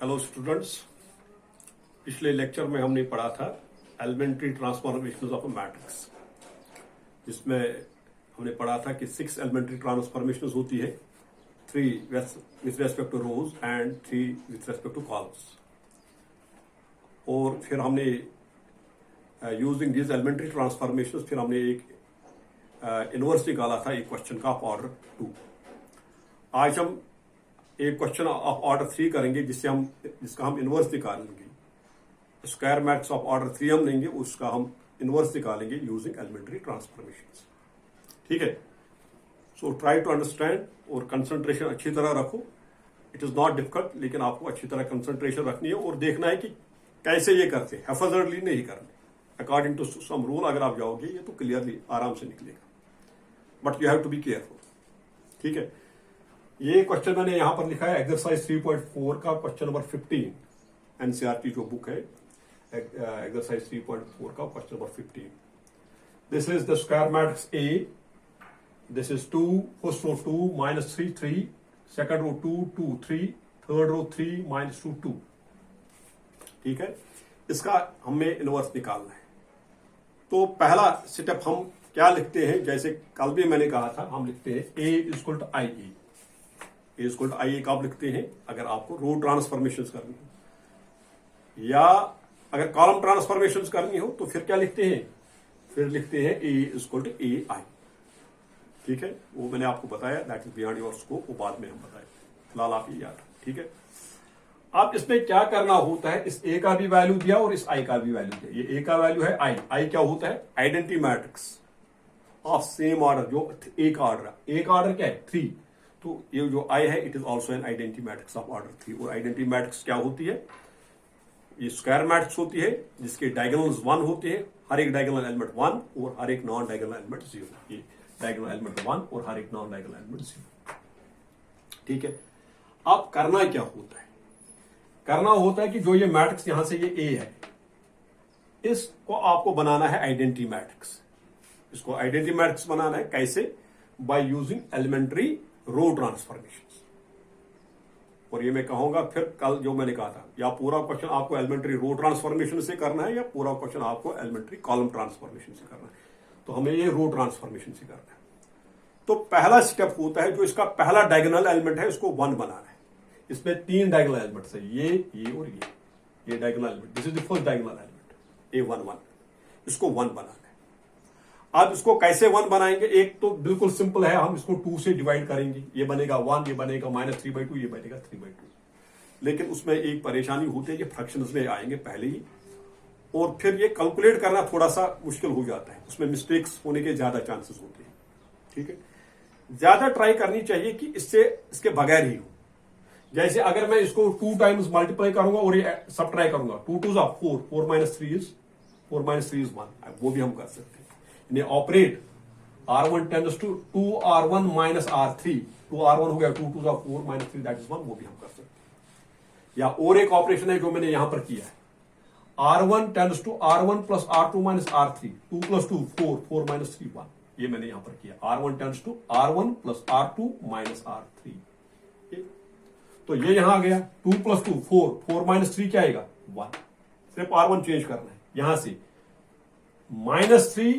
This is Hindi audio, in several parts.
हेलो स्टूडेंट्स, पिछले लेक्चर में हमने पढ़ा था elementary transformations of a matrix, जिसमें हमने पढ़ा था कि 6 एलिमेंट्री ट्रांसफॉर्मेशंस होती है, 3 with respect to rows and 3 with respect to columns. और फिर हमने यूजिंग दिस एलिमेंट्री ट्रांसफॉर्मेशंस फिर हमने एक इनवर्स निकाला था एक क्वेश्चन का ऑफ ऑर्डर 2। आज हम एक क्वेश्चन ऑफ ऑर्डर 3 करेंगे जिसका हम इनवर्स निकालेंगे। स्क्वायर मैट्रिक्स ऑफ ऑर्डर 3 हम लेंगे, उसका हम इनवर्स निकालेंगे यूजिंग एलिमेंट्री ट्रांसफॉर्मेशंस। ठीक है, सो ट्राई टू अंडरस्टैंड और कंसंट्रेशन अच्छी तरह रखो। इट इज नॉट डिफिकल्ट, लेकिन आपको अच्छी तरह कंसंट्रेशन रखनी है और देखना है कि कैसे ये करते हैं। हैफजर्डली नहीं करने, अकॉर्डिंग टू सम रूल अगर आप जाओगे ये तो क्लियरली आराम से निकलेगा, but you have to be careful. ठीक है, ये क्वेश्चन मैंने यहां पर लिखा है एक्सरसाइज 3.4 का क्वेश्चन नंबर 15, एनसीईआरटी जो बुक है एक्सरसाइज 3.4 का question number 15। This is the square matrix A, this is 2, first row 2 -3 3, second row 2 2 3, third row 3 -2 2। ठीक है, इसका हमें इनवर्स निकालना है। तो पहला स्टेप हम क्या लिखते हैं, जैसे कल भी मैंने कहा था, हम लिखते हैं A equal to I A. A equal to I A कब लिखते हैं? अगर आपको रो ट्रांसफॉर्मेशन करनी हो, या अगर कॉलम ट्रांसफॉर्मेशन करनी हो तो फिर क्या लिखते हैं? फिर लिखते हैं ए इक्वल टू ए आई। ठीक है, वो मैंने आपको बताया, that is beyond your scope, वो बाद में हम बताए, फिलहाल आप ये याद रखें। ठीक है, अब इसमें क्या करना होता है, इस ए का भी वैल्यू दिया और इस आई का भी वैल्यू दिया। ये ए का वैल्यू है आई, आई क्या होता है? Identity matrix of same order, जो ए का ऑर्डर है। ए का ऑर्डर क्या है? 3। तो ये जो आई है it is also an identity matrix of order 3। और आइडेंटिटी मैट्रिक्स क्या होती है? ये स्क्वायर मैट्रिक्स होती है जिसके डायगोनल्स 1 होते हैं, हर एक डायगोनल एलिमेंट 1 और हर एक नॉन डायगोनल एलिमेंट 0। ये डायगोनल एलिमेंट 1 और हर एक नॉन डायगोनल एलिमेंट 0। ठीक है, अब करना क्या होता है? करना होता है कि जो ये मैट्रिक्स यहां से ये ए है, इसको आपको बनाना है आइडेंटिटी मैट्रिक्स। इसको आइडेंटिटी मैट्रिक्स बनाना है कैसे? By using elementary row transformation. और ये मैं कहूंगा फिर कल जो मैंने कहा था, या पूरा क्वेश्चन आपको एलिमेंट्री रो ट्रांसफॉर्मेशन से करना है या पूरा क्वेश्चन आपको एलिमेंट्री कॉलम ट्रांसफॉर्मेशन से करना है। तो हमें ये रो ट्रांसफॉर्मेशन से करना है। तो पहला स्टेप होता है, जो इसका पहला डायगोनल एलिमेंट है उसको 1 बनाना है। इसमें 3 डायगोनल एलिमेंट्स है, ये और ये diagonal element. This is the first diagonal element A11, इसको 1 बनाना है। अब इसको कैसे 1 बनाएंगे? एक तो बिल्कुल सिंपल है, हम इसको 2 से डिवाइड करेंगे। ये बनेगा 1, ये बनेगा -3/2, ये बनेगा 3/2। लेकिन उसमें एक परेशानी होती है, ये फ्रैक्शंस में आएंगे पहले ही, और फिर ये कैलकुलेट करना थोड़ा सा मुश्किल हो जाता है, उसमें मिस्टेक्स होने के ज्यादा चांसेस होते हैं। ठीक है, ज्यादा ट्राई करनी चाहिए कि इसके बगैर ही हो। जैसे अगर मैं इसको 2 टाइम्स मल्टीप्लाई करूंगा और ये सब ट्राई करूंगा, 2 2 4, 4 - 3 इज 1, वो भी हम कर सकते हैं। Operate R1 tends to 2R1 - R3, 2R1 हो गया, 2 2 4 -3 दैट इज 1, वो भी हम कर सकते हैं। या और एक ऑपरेशन है जो मैंने यहां पर किया है, R1 tends to R1 + R2 - R3, 2 + 2 4, 4 - 3 1, ये मैंने यहां पर किया। R1 tends to R1 + R2 - R3। तो ये यहां आ गया, 2 + 2 4, 4 - 3 क्या आएगा? 1। सिर्फ R1 चेंज करना है, यहां से -3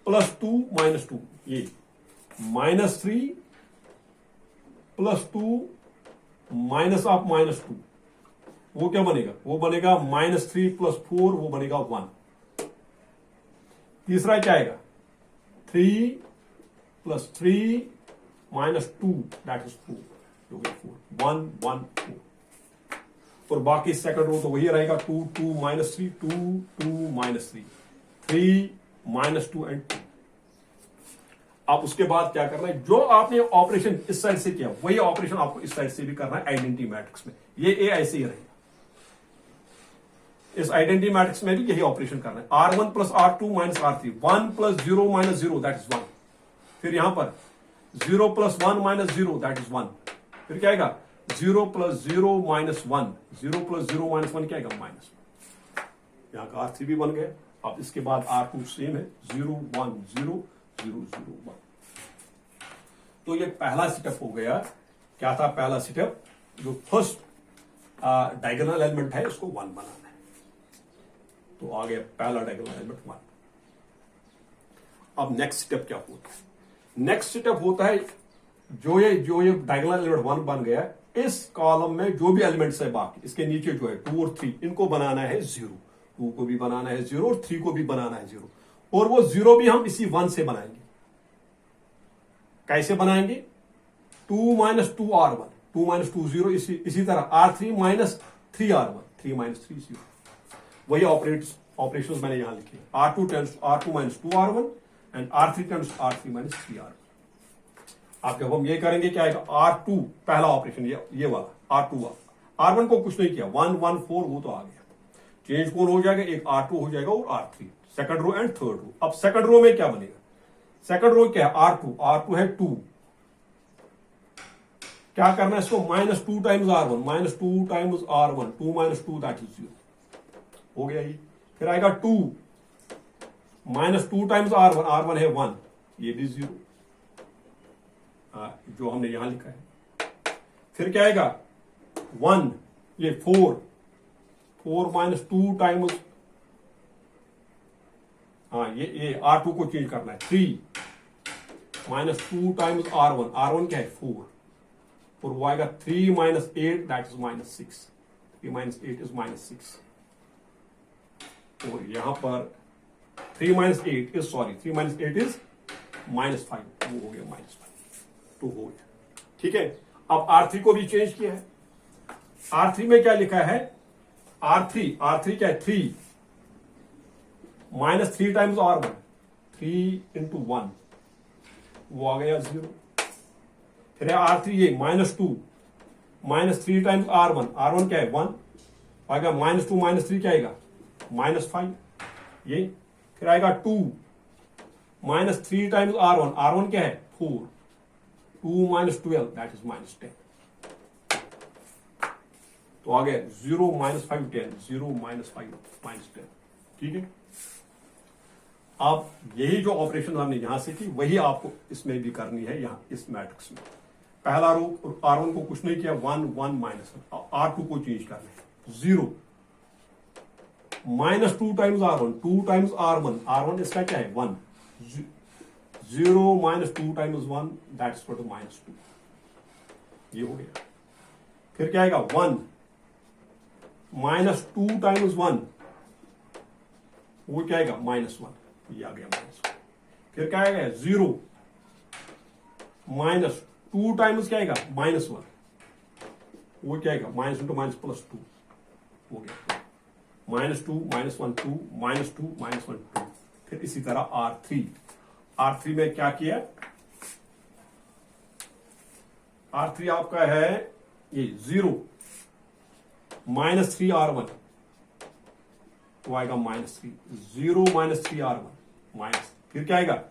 + 2 - 2, ये -3 + 2 -2, वो क्या बनेगा? वो बनेगा -3 + 4, वो बनेगा 1। तीसरा क्या आएगा? 3 + 3 - 2 दैट इज 4, 1 1 4। और बाकी सेकंड रो तो वही रहेगा, 2 2 -3 2 2 -3 3 -2 एंड 2। आप उसके बाद क्या करना है, जो आपने ऑपरेशन इस साइड से किया वही ऑपरेशन आपको इस साइड से भी करना है आइडेंटिटी मैट्रिक्स में। ये ए ऐसे ही रहेगा, इस आइडेंटिटी मैट्रिक्स में भी यही ऑपरेशन करना है। R1 + R2 - R3, 1 + 0 - 0 that is 1। फिर यहां पर 0 + 1 - 0 दैट इज 1। फिर क्या आएगा? 0 + 0 - 1, 0 + 0 - 1 क्या आएगा? -1। यहां का R3 भी बन गया। अब इसके बाद R2 सेम है, 0 1 0 0 0 1। तो ये पहला स्टेप हो गया। क्या था पहला स्टेप? जो फर्स्ट डायगोनल एलिमेंट है, इसको 1 बनाना है। तो आ गया पहला डायगोनल एलिमेंट 1। अब नेक्स्ट स्टेप क्या होता है? नेक्स्ट स्टेप होता है जो ये डायगोनल एलिमेंट 1 बन गया, इस कॉलम में जो भी एलिमेंट्स है बाकी इसके नीचे जो है 2 और 3, इनको बनाना है 0। 2 को भी बनाना है 0 और 3 को भी बनाना है 0। और वो 0 भी हम इसी 1 से बनाएंगे। कैसे बनाएंगे? 2 - 2 R1, 2 - 2 0, इसी तरह R3 - 3 R1, 3 - 3 0। वही ऑपरेशंस मैंने यहां लिखे। R2 tends to R2 - 2 R1 and R3 tends to R3 - 3 R1। आप जब हम ये करेंगे क्या आएगा? R2 पहला ऑपरेशन, ये वाला R2 R1 को कुछ नहीं किया, 1 1 4 वो तो आ गया। चेंज कौन हो जाएगा? एक R2 हो जाएगा और R3, second row and third row. अब सेकंड रो में क्या बनेगा? सेकंड रो क्या है? R2 है 2। क्या करना है इसको? -2 times R1, -2 times R1, 2 - 2 that is 0 हो गया ये। फिर आएगा 2 -2 टाइम्स R1, R1 है 1, ये भी 0, जो हमने यहां लिखा है। फिर क्या आएगा? 1, ये 4 -2 टाइम्स, ये R2 को चेंज करना है। 3 -2 टाइम्स R1, R1 क्या है? 4, और वो आएगा 3 - 8 दैट इज -6, 3 - 8 इज -6। और यहां पर 3 - 8 इज -5, वो हो गया -5, तो हो गया। ठीक है। अब R3 को भी चेंज किया है। R3 में क्या लिखा है? R3 क्या है? 3 -3 टाइम्स R1, 3 × 1, वो आ गया 0। फिर है R3 ये -2 -3 टाइम्स R1, R1 क्या है? 1, आएगा -2 - 3 क्या आएगा? -5 ये। फिर आएगा 2 -3 टाइम्स R1, R1 क्या है? 4, 2 - 12 दैट इज -10, तो आ गया 0 -5 10, 0 -5 -10। ठीक है। अब यही जो ऑपरेशन हमने यहां से की वही आपको इसमें भी करनी है, यहां इस मैट्रिक्स में। पहला रो R1 को कुछ नहीं किया, 1 1 -1, R2 को चेंज करना है 0 -2 टाइम्स R1, 2 टाइम्स R1 इसका क्या है? 1, 0 -2 टाइम्स 1 दैट इज -2, ये हो गया। फिर क्या आएगा? 1 -2 टाइम्स 1, वो क्या आएगा? -1, ये आ गया -1। फिर क्या आएगा? 0 -2 टाइम्स क्या आएगा? -1, वो क्या आएगा? -2 +2 हो गया। -2 -1 2 -2 -1 2। फिर इसी तरह R3 में क्या किया? R3 आपका है ये 0 -3 R1, तो आएगा -3, 0 -3 R1 माइनस, फिर क्या आएगा?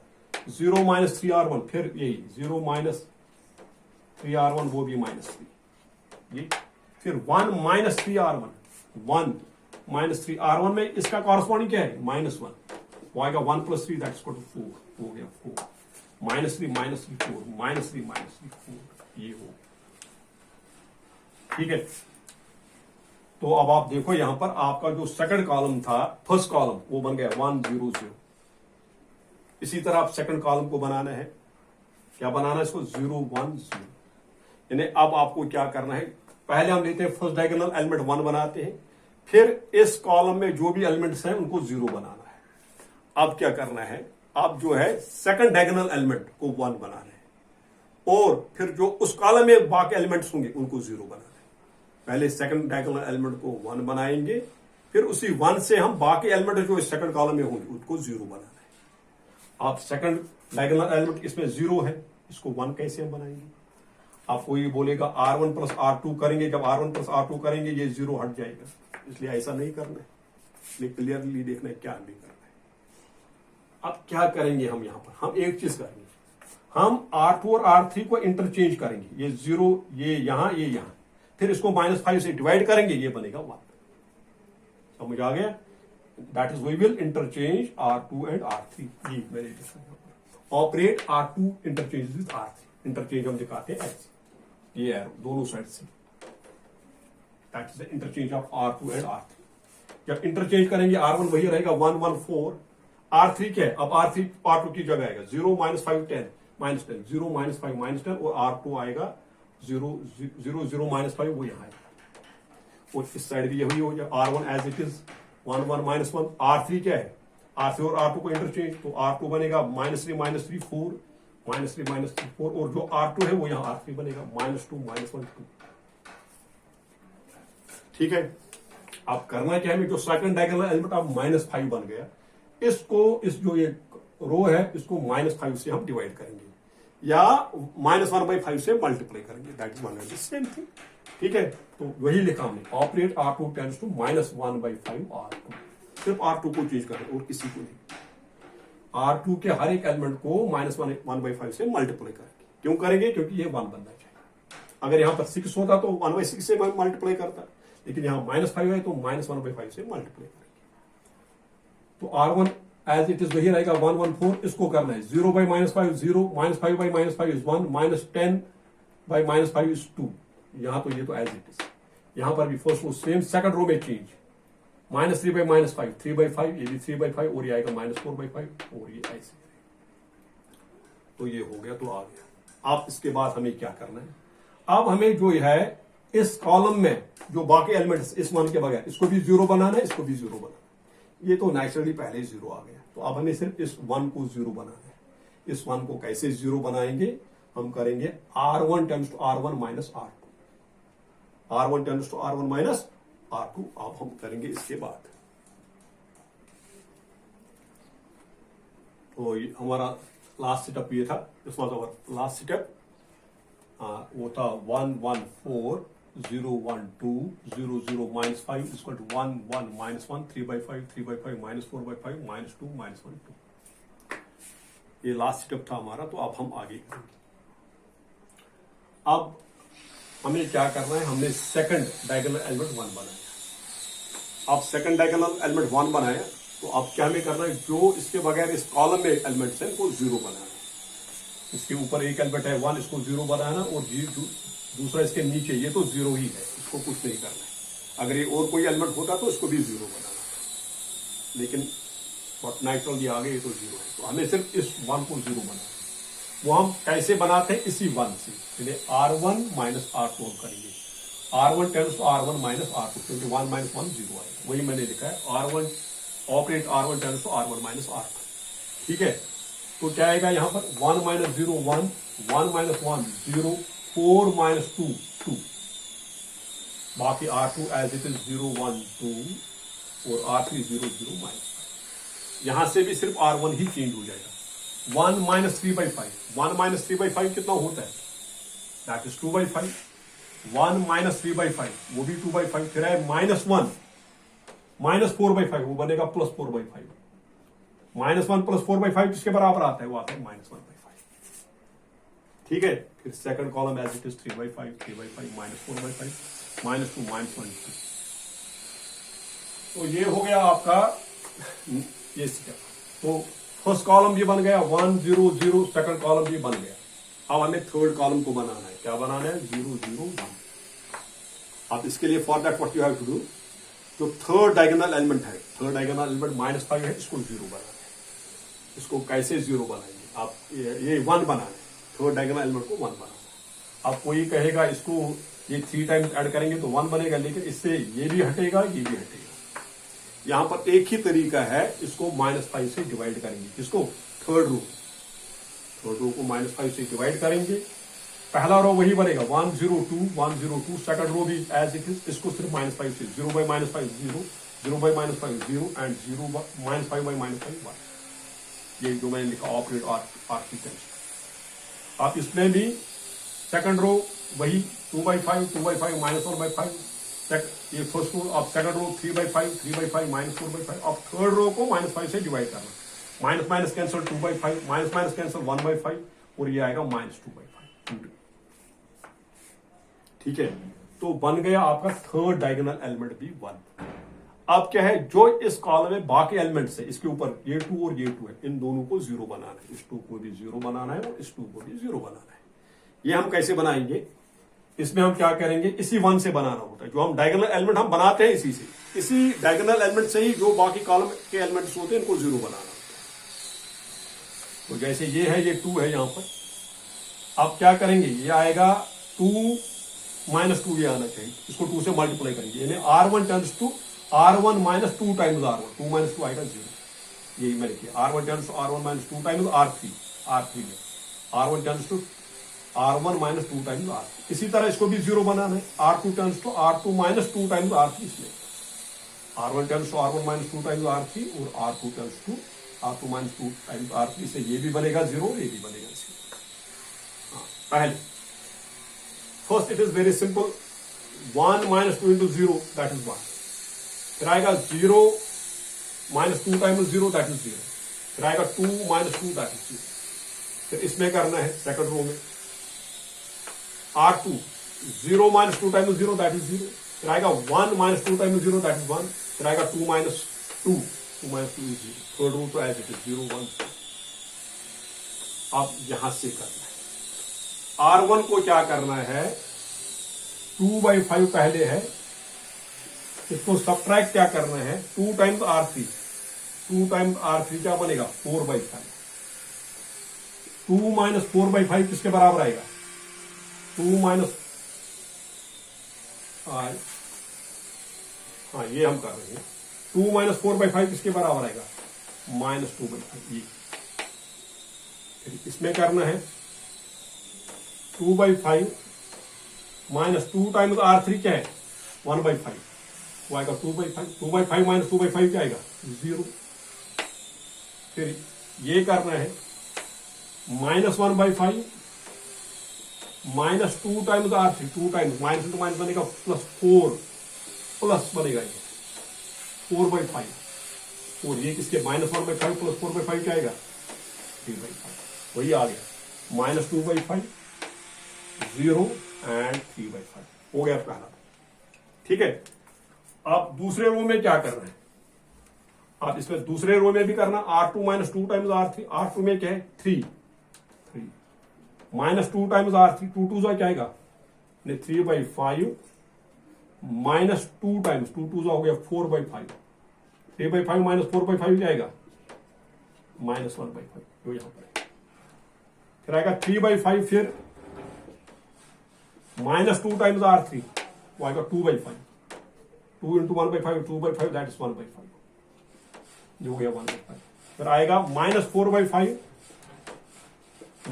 0 -3 R1, फिर यही 0 -3 R1, वो भी -3, ये। फिर 1 -3 R1, 1 -3 R1 में इसका कॉरस्पॉन्डिंग क्या है? -1, वो आएगा 1 + 3 दैट्स इक्वल टू 4, हो गया 4, -3 -3 4, -3 -3 4, ये हो। ठीक है। तो अब आप देखो यहां पर आपका जो सेकंड कॉलम था, फर्स्ट कॉलम, वो बन गया 1 0 0। इसी तरह आप सेकंड कॉलम को बनाना है। क्या बनाना है इसको? 0 1 0। यानी अब आपको क्या करना है? पहले हम लेते हैं फर्स्ट डायगोनल एलिमेंट 1 बनाते हैं, फिर इस कॉलम में जो भी एलिमेंट्स हैं उनको 0 बनाना है। अब क्या करना है? अब जो है सेकंड डायगोनल एलिमेंट को 1 बनाना है, और फिर जो उस कॉलम में बाकी एलिमेंट्स होंगे उनको 0 बनाना है। पहले सेकंड डायगोनल एलिमेंट को 1 बनाएंगे, फिर उसी 1 से हम बाकी एलिमेंट जो इस सेकंड कॉलम में होंगे उनको 0 बनाना है। आप सेकंड डायगोनल एलिमेंट इसमें 0 है, इसको 1 कैसे हम बनाएंगे? आपको ये बोलेगा R1 + R2 करेंगे, जब R1 + R2 करेंगे ये 0 हट जाएगा, इसलिए ऐसा नहीं करना है। इसलिए क्लियरली देखना है क्या नहीं करना है। अब क्या करेंगे हम? यहां पर हम एक चीज करेंगे, हम R2 और R3 को इंटरचेंज करेंगे। ये 0 ये यहां, ये यहां, फिर इसको -5 से डिवाइड करेंगे, ये बनेगा 1। समझ आ गया? That is we will interchange R2 and R3। ये मेरे operate R2 interchange with R3। Interchange हम दिखाते हैं ऐसे, ये एरो दोनों साइड से। That is the interchange of R2 and R3। जब इंटरचेंज करेंगे R1 वही रहेगा 114, R3 क्या है, अब R3 R2 की जगह आएगा 0 -5 10 -10, 0 -5 -10, और R2 आएगा 0 0 0 -5, वो यहाँ आएगा। और इस साइड भी यही हो जाए R1 as it is 1 1 -1, R3 क्या है, R3 और R2 को इंटरचेंज, तो R2 बनेगा -3 -3 4, -3 -3 4, और जो R2 है वो यहाँ R3 बनेगा -2 -1 2। ठीक है, अब करना क्या है, जो सेकंड डायगोनल एलिमेंट अब -5 बन गया, इसको इस जो ये रो है इसको -5 से हम डिवाइड करेंगे या -1/5 से मल्टीप्लाई करेंगे, that is one and the same thing. ठीक है, तो वही लिखा हमने, operate R2 tends to -1/5 R2, सिर्फ R2 को चेंज करें और किसी को नहीं। R2 के हर एक एलिमेंट को -1/5 से मल्टीप्लाई करेंगे। क्यों करेंगे, क्योंकि ये 1 बनना चाहिए। अगर यहां पर 6 होता तो 1/6 से मल्टीप्लाई करता, लेकिन यहां -5 है तो -1/5 से मल्टीप्लाई करेंगे। तो R1 एज इट इज वही रहेगा 114, इसको करना है 0/-5 0, -5/-5 इज 1, -10/-5 इज 2। यहां तो ये तो एज इट इज, यहां पर भी first row same, second row में चेंज, -3/-5 3/5, ये भी 3/5, और ये आएगा -4/5, और ये ऐसे। तो ये हो गया, तो आ गया। अब इसके बाद हमें क्या करना है, अब हमें जो है इस कॉलम में जो बाकी एलिमेंट्स इस वन के बगैर, इसको भी 0 बनाना है, इसको भी 0 बनाना है। ये तो नेचुरली पहले 0 आ गया, तो अब हमें सिर्फ इस 1 को 0 बनाना है। इस 1 को कैसे 0 बनाएंगे, हम करेंगे R1 tends to R1 minus R2, R1 tends to R1 minus R2। अब हम करेंगे इसके बाद, तो हमारा लास्ट सेटअप ये था, this was our last setup. वो था 1 1 4 0 1 2 0 0 -5 इक्वल टू 1 1 -1 3/5 3/5 -4/5 -2 -1 2। ये लास्ट स्टेप था हमारा, तो अब हम आगे करेंगे। अब हमें क्या करना है, हमने सेकंड डायगोनल एलिमेंट 1 बनाया। अब सेकंड डायगोनल एलिमेंट 1 बनाया, तो अब क्या हमें करना है, जो इसके बगैर इस कॉलम में एलिमेंट्स हैं उनको 0 बनाना है। इसके ऊपर एक एलिमेंट है 1, इसको 0 बनाना, और दूसरा इसके नीचे, ये तो 0 ही है, इसको कुछ नहीं करना है। अगर ये और कोई एलिमेंट होता तो इसको भी 0 बनाना, लेकिन नेचुरली आ गए, ये तो 0 है। तो हमें सिर्फ इस 1 को 0 बनाना है। वो हम कैसे बनाते हैं, इसी 1 से, इसलिए R1 माइनस R2 हम करेंगे। R1 tends to R1 minus R2, क्योंकि 1 - 1 0 आएगा, वही मैंने लिखा है, R1 operate R1 tends to R1 minus R2। ठीक है, तो क्या आएगा यहाँ पर 1 - 0 1, 1 - 1 0, 4 - 2 2, बाकी R2 एज इट इज 0 1 2, और R3 0 0 -5। यहां से भी सिर्फ R1 ही चेंज हो जाएगा। 1 - 3/5, 1 - 3/5 कितना होता है, दैट इज 2/5। 1 - 3/5 वो भी 2/5, फिर है -1 -4/5, वो बनेगा +4/5। -1 + 4/5 जिसके बराबर आता है वो आता है -1/5। ठीक है, फिर second column as it is 3/5 3/5 -4/5 -2 -1 2। तो ये हो गया आपका ये स्टेप। तो फर्स्ट कॉलम भी बन गया 1 0 0, सेकंड कॉलम भी बन गया। अब हमें थर्ड कॉलम को बनाना है। क्या बनाना है, 0 0 1। अब इसके लिए for that what you have to do, जो थर्ड डायगोनल एलिमेंट है, थर्ड डायगोनल एलिमेंट -5 है, इसको 0 बनाना है। इसको कैसे 0 बनाएंगे, आप ये 1 बनाना है, थर्ड डायगोनल एलिमेंट को 1 बनाना है। अब कोई कहेगा इसको ये 3 टाइम्स ऐड करेंगे तो 1 बनेगा, लेकिन इससे ये भी हटेगा, ये भी हटेगा। यहां पर एक ही तरीका है, इसको -5 से डिवाइड करेंगे। किसको, थर्ड रो को -5 से डिवाइड करेंगे। पहला रो वही बनेगा 1 0 2 1 0 2, सेकंड रो भी एज इट इज, इसको सिर्फ -5 से 0/-5 0, 0/-5 0, एंड 0/-5/-5 1। ये जो मैंने लिखा ऑपरेट आर्किटेक्चर। आप इसमें भी सेकंड रो वही 2/5 2/5 -1/5, ये फर्स्ट रो। अब सेकंड रो 3/5 3/5 -4/5। अब थर्ड रो को -5 से डिवाइड करना, माइनस कैंसिल 2/5, माइनस कैंसिल 1/5, और ये आएगा -2/5। ठीक है, तो बन गया आपका थर्ड डायगोनल एलिमेंट भी 1। अब क्या है, जो इस कॉलम में बाकी एलिमेंट्स है, इसके ऊपर ये 2 और ये 2 है, इन दोनों को 0 बनाना है। इस 2 को भी 0 बनाना है और इस 2 को भी 0 बनाना है। ये हम कैसे बनाएंगे, इसमें हम क्या करेंगे, इसी वन से बनाना होता है। जो हम डायगोनल एलिमेंट हम बनाते हैं इसी से, इसी डायगोनल एलिमेंट से ही जो बाकी कॉलम के एलिमेंट्स होते हैं इनको जीरो बनाना होता है। तो जैसे ये है, ये 2 है यहां पर, आप क्या करेंगे, ये आएगा 2 माइनस 2 ये आना चाहिए, इसको 2 से मल्टीप्लाई करेंगे, यानी R1 tends to R1 minus 2 times R1, 2 माइनस 2 आएगा 0। यही मैंने किया, R1 tends to R1 minus 2 times R3 में R1 tends to R1 minus 2 times R3। इसी तरह इसको भी 0 बनाना है, R2 tends to R2 minus 2 times R3, इसमें R1 tends to R1 minus 2 times R3 और R2 tends to R2 minus 2 times R3 से ये भी बनेगा 0, ये भी बनेगा 0। पहले first it is very simple, 1 minus 2 into 0 that is 1, फिर आएगा 0 माइनस 2 टाइम्स 0 दैट इज 0, फिर आएगा 2 माइनस 2 दैट इज 0। फिर इसमें करना है सेकंड रो में R2 0 minus 2 times 0 that is 0, फिर आएगा 1 माइनस 2 टाइम्स 0 दैट इज 1, फिर आएगा 2 माइनस 2 इज 0। थर्ड रो तो एज इट इज 0 1। अब यहां से करना है, R1 को क्या करना है, 2/5 पहले है, इसको सब्ट्रैक्ट क्या करना है, 2 टाइम्स R3, 2 टाइम्स R3 क्या बनेगा 4/5, 2 माइनस 4/5 किसके बराबर आएगा, 2 माइनस, हाँ ये हम कर रहे हैं, 2 माइनस 4/5 किसके बराबर आएगा, माइनस 2/5। ये फिर इसमें करना है 2/5 माइनस 2 टाइम्स R3 क्या है 1/5, वो आएगा 2/5, 2/5 माइनस 2/5 क्या आएगा 0। फिर ये करना है minus 1/5 minus 2 times R3, 2 times minus into minus बनेगा प्लस 4, प्लस बनेगा ये 4/5, और ये किसके माइनस 1/5 प्लस 4/5 क्या आएगा 3/5, वही आ गया माइनस 2/5 0 एंड 3/5 हो गया पहला। ठीक है, आप दूसरे रो में क्या करना है, आप इसमें दूसरे रो में भी करना, R2 minus 2 times R3, R2 में क्या है 3 माइनस 2 टाइम्स R3, 2 2 क्या आएगा 3/5 माइनस 2 टाइम्स 2 2 हो गया 4/5, 3/5 माइनस 4/5 क्या आएगा माइनस 1/5, जो यहां पर फिर आएगा 3/5, फिर माइनस 2 टाइम्स R3 वो आएगा 2/5, 2 इंटू 1/5 2/5 दैट इज 1/5, जो हो गया 1/5। फिर आएगा minus 4/5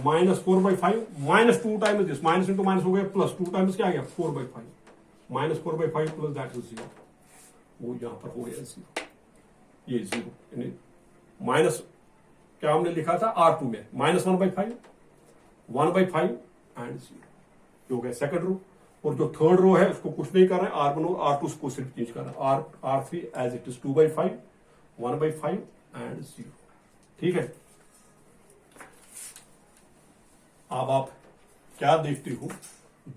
minus 4/5 minus 2 times this, minus into minus हो गया प्लस, 2 टाइम्स क्या आ गया 4/5, माइनस 4/5 प्लस दैट इज 0, वो यहां पर हो गया 0, ये 0, यानी माइनस क्या हमने लिखा था R2 में माइनस 1/5 1/5 एंड 0, हो गया सेकंड रो। और जो थर्ड रो है उसको कुछ नहीं कर रहे हैं, R1 और R2 को सिर्फ चेंज कर रहे हैं, R3 as it is 2/5 1/5 and 0। ठीक है, अब आप क्या देखते हो,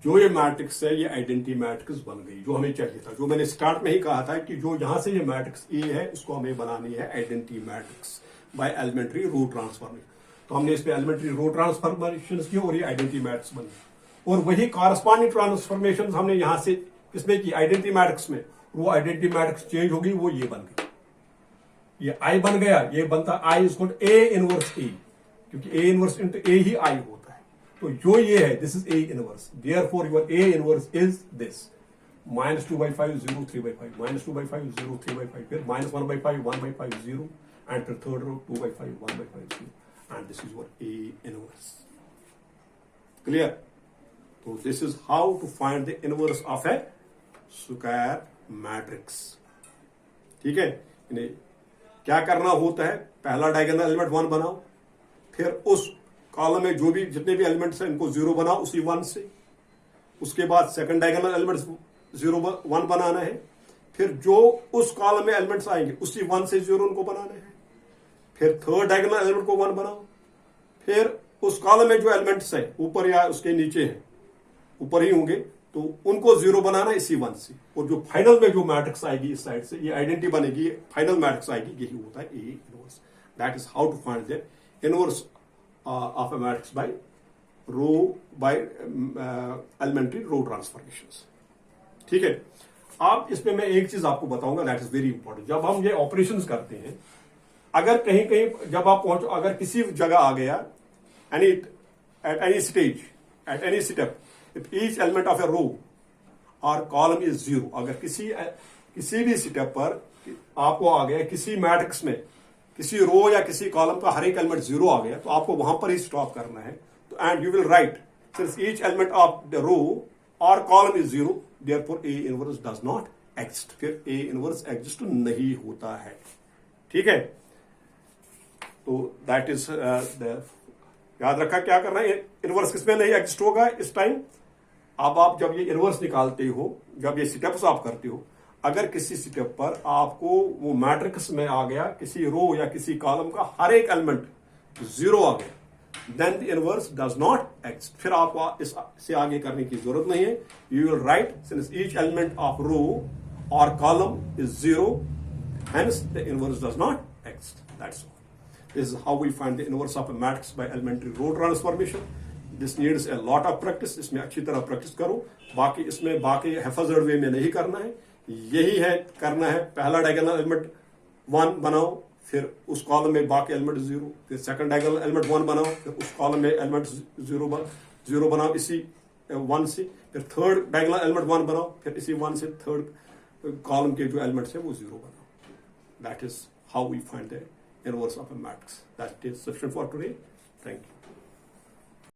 जो ये मैट्रिक्स है ये आइडेंटिटी मैट्रिक्स बन गई, जो हमें चाहिए था, जो मैंने स्टार्ट में ही कहा था कि जो यहां से ये मैट्रिक्स ए है इसको हमें बनानी है identity matrix by elementary row transformation. तो हमने इसमें एलिमेंट्री रो ट्रांसफॉर्मेशन की और ये आइडेंटिटी मैट्रिक्स बनी, और वही कॉरस्पॉन्डिंग ट्रांसफॉर्मेशन हमने यहां से किसमें की आइडेंटिटी मैट्रिक्स में, वो आइडेंटिटी मैट्रिक्स चेंज होगी, वो ये बन गई, ये आई बन गया, ये बनता I is called A inverse ए, क्योंकि ए इनवर्स इंटू ए ही आई होता है। तो जो ये है this is A inverse, therefore your A inverse is this minus 2/5 0 3/5 minus 2/5 0 3/5, फिर माइनस 1/5 1/5 0, एंड फिर third row 2/5 1/5 0, and this is your A inverse. Clear? तो this is how to find the inverse of a square matrix. ठीक है, क्या करना होता है, पहला डायगोनल एलिमेंट 1 बनाओ, फिर उस कॉलम में जो भी जितने भी एलिमेंट्स हैं इनको 0 बनाओ उसी 1 से, उसके बाद सेकंड डायगोनल एलिमेंट्स 0 1 बनाना है, फिर जो उस कॉलम में एलिमेंट्स आएंगे उसी 1 से 0 उनको बनाना है, फिर थर्ड डायगोनल एलिमेंट को 1 बनाओ, फिर उस कॉलम में जो एलिमेंट्स है ऊपर या उसके नीचे हैं, ऊपर ही होंगे तो उनको 0 बनाना इसी 1 से, और जो फाइनल में जो मैट्रिक्स आएगी इस साइड से ये आइडेंटिटी बनेगी, फाइनल मैट्रिक्स आएगी, यही होता है A inverse. That is how to find the inverse of a matrix by row by elementary row transformations. ठीक है, आप इसमें मैं एक चीज आपको बताऊंगा, दैट इज वेरी इंपॉर्टेंट। जब हम ये ऑपरेशंस करते हैं, अगर कहीं कहीं जब आप पहुंचो, अगर किसी जगह आ गया at any stage, at any step, if each element of a row और कॉलम इज जीरो, अगर किसी भी स्टेप पर आपको आ गया किसी मैट्रिक्स में किसी रो या किसी कॉलम का हर एक एलिमेंट जीरो आ गया, तो आपको वहां पर ही स्टॉप करना है। तो and you will write since each element of the row और column is zero, therefore A inverse does not exist. फिर ए इनवर्स एग्जिस्ट नहीं होता है। ठीक है, तो दैट इज याद रखा क्या करना है, इनवर्स किसमें नहीं एग्जिस्ट होगा इस टाइम। अब आप जब ये इनवर्स निकालते हो, जब ये स्टेप्स आप करते हो, अगर किसी स्टेप पर आपको वो मैट्रिक्स में आ गया किसी रो या किसी कॉलम का हर एक एलिमेंट जीरो आ गया, then the inverse does not exist. फिर आपको इससे आगे करने की जरूरत नहीं है। You will write since each element of row और column is zero, hence the inverse does not exist. That's all. This is how we find the inverse of a matrix by elementary row transformation. This needs a lot of practice. इसमें अच्छी तरह प्रैक्टिस करो। बाकी इसमें बाकी हेफाजत वे में नहीं करना है, यही है करना है। पहला डायगोनल एलिमेंट 1 बनाओ, फिर उस कॉलम में बाकी एलिमेंट जीरो, फिर सेकंड डायगोनल एलिमेंट 1 बनाओ, फिर उस कॉलम में एलिमेंट जीरो बनाओ इसी 1 से, फिर थर्ड डायगोनल एलिमेंट 1 बनाओ, फिर इसी 1 से थर्ड कॉलम के जो एलिमेंट्स है वो जीरो बनाओ। That is how we find the inverse of a matrix. That is sufficient for today. Thank you.